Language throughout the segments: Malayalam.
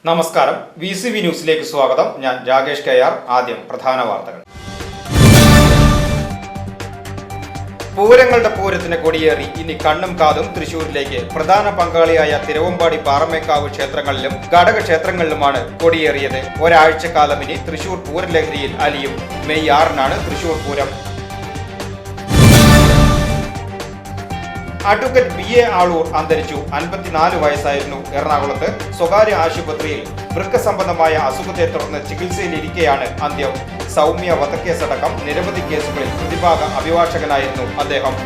നമസ്കാരം, VCV ന്യൂസിലേക്ക് സ്വാഗതം. ഞാൻ രാകേഷ് കെആർ. ആദ്യം പ്രധാന വാർത്തകൾ. പൂരങ്ങളുടെ പൂരത്തിന് കൊടിയേറി ഇനി കണ്ണും കാതും തൃശൂരിലേക്ക്. പ്രധാന പങ്കാളിയായ തിരുവമ്പാടി പാറമേക്കാവ് ക്ഷേത്രങ്ങളിലും ഘടകക്ഷേത്രങ്ങളിലുമാണ് കൊടിയേറിയത്. ഒരാഴ്ചക്കാലം ഇനി തൃശൂർ പൂരലഹരിയിൽ അലിയും. മെയ് 6-നാണ് തൃശൂർ പൂരം. അഡ്വക്കേറ്റ് BA ആളൂർ അന്തരിച്ചു. 54 വയസ്സായിരുന്നു. എറണാകുളത്ത് സ്വകാര്യ ആശുപത്രിയിൽ വൃക്ക സംബന്ധമായ അസുഖത്തെ തുടർന്ന് ചികിത്സയിലിരിക്കെയാണ് അന്ത്യം. സൗമ്യ വധക്കേസടക്കം നിരവധി കേസുകളിൽ പ്രതിഭാഗ അഭിഭാഷകനായിരുന്നു അദ്ദേഹം.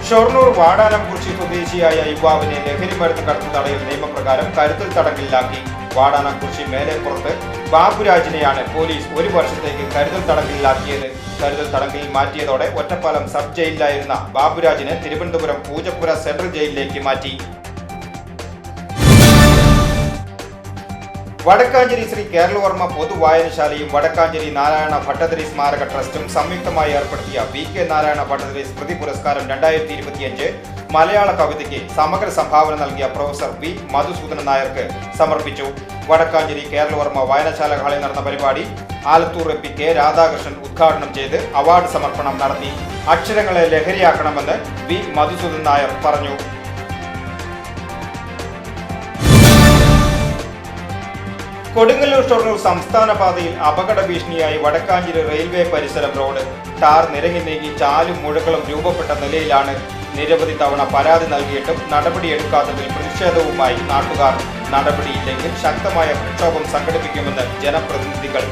ഷൊർണൂർ വാടാനംകുറിശി സ്വദേശിയായ യുവാവിനെ ലഹരിമരുന്ന് കടത്തു തടയൽ നിയമപ്രകാരം കരുതൽ തടങ്കലിലാക്കി. വാടാനംകുറിശി മേലെപ്പുറത്ത് ബാബുരാജിനെയാണ് പോലീസ് 1 വർഷത്തേക്ക് കരുതൽ തടങ്കലിലാക്കിയത്. കരുതൽ തടങ്കലിൽ മാറ്റിയതോടെ ഒറ്റപ്പാലം സബ് ജയിലിലായിരുന്ന ബാബുരാജിനെ തിരുവനന്തപുരം പൂജപ്പുര സെൻട്രൽ ജയിലിലേക്ക് മാറ്റി. വടക്കാഞ്ചേരി ശ്രീ കേരളവർമ്മ പൊതുവായനശാലയും വടക്കാഞ്ചേരി നാരായണ ഭട്ടതിരി സ്മാരക ട്രസ്റ്റും സംയുക്തമായി ഏർപ്പെടുത്തിയ VK നാരായണ ഭട്ടതിരി സ്മൃതി പുരസ്കാരം 2025 മലയാള കവിതയ്ക്ക് സമഗ്ര സംഭാവന നൽകിയ പ്രൊഫസർ V മധുസൂദനൻ നായർക്ക് സമർപ്പിച്ചു. വടക്കാഞ്ചേരി കേരളവർമ്മ വായനശാല ഹാളിൽ നടന്ന പരിപാടി ആലത്തൂർ MP K രാധാകൃഷ്ണൻ ഉദ്ഘാടനം ചെയ്ത് അവാർഡ് സമർപ്പണം നടത്തി. അക്ഷരങ്ങളെ ലഹരിയാക്കണമെന്ന് V മധുസൂദനൻ നായർ പറഞ്ഞു. കൊടുങ്ങല്ലൂർ ഷൊർണൂർ സംസ്ഥാന പാതയിൽ അപകട ഭീഷണിയായി വടക്കാഞ്ചേരി റെയിൽവേ പരിസരം റോഡ്. ടാർ നിരങ്ങി നീങ്ങി ചാലും മുഴകളും രൂപപ്പെട്ട നിലയിലാണ്. നിരവധി തവണ പരാതി നൽകിയിട്ടും നടപടിയെടുക്കാത്തതിൽ പ്രതിഷേധവുമായി നാട്ടുകാർ. നടപടിയില്ലെങ്കിൽ ശക്തമായ പ്രക്ഷോഭം സംഘടിപ്പിക്കുമെന്ന് ജനപ്രതിനിധികൾ.